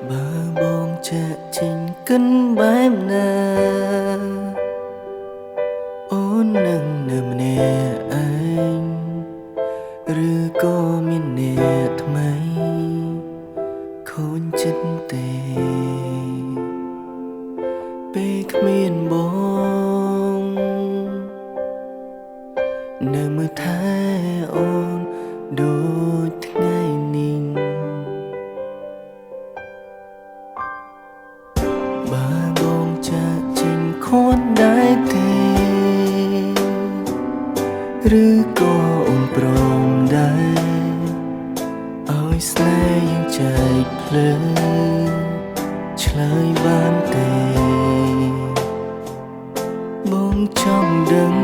បើបងចាក់ចេញកិនបែបណាអូននឹងនៅម្នាក់ឯងឬក៏មានអ្នកថ្មីខូចចិត្តទេពេលគ្មានបងនៅមើលថែអូនដូចថ្ងៃនេះបើបងចាក់ចេញខួនដែរទេឬក៏អូនព្រមដែរឲ្យស្នេហ៍យើងចែកភ្លើងឆ្លើយបានទេបងចង់ដឹង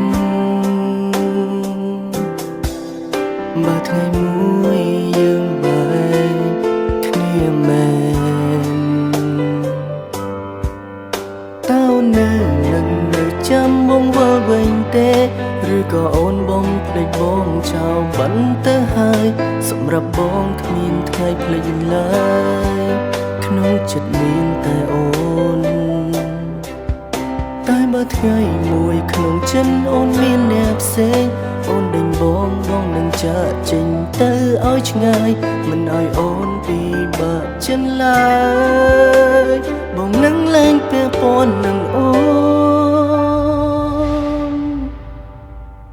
បើថ្ងៃមួយយើងបែកគ្នាមែនតើនៅនឹងនៅចាំបងវិលវិញទេឬក៏អូនបងភ្លេចបងចោលបានទៅហើយសម្រាប់បងគ្មានថ្ងៃភ្លេចឡើយក្នុងចិត្តមានតែអូនតែបើថ្ងៃមួយក្នុងចិនអូនមានអ្នកផ្សេងអូនដេញបងនឹងចាក់ចេញទៅឲ្យឆ្ងាយមិនឲ្យអូនពីបាក់ចិនឡើយបងនឹងលែងពាក់ព័ន្ធនឹងអូ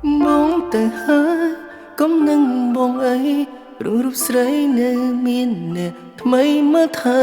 នបងទៅហើយកុំនឹងបងអីរូបស្រីនៅមានអ្នកថ្មីមើលថែ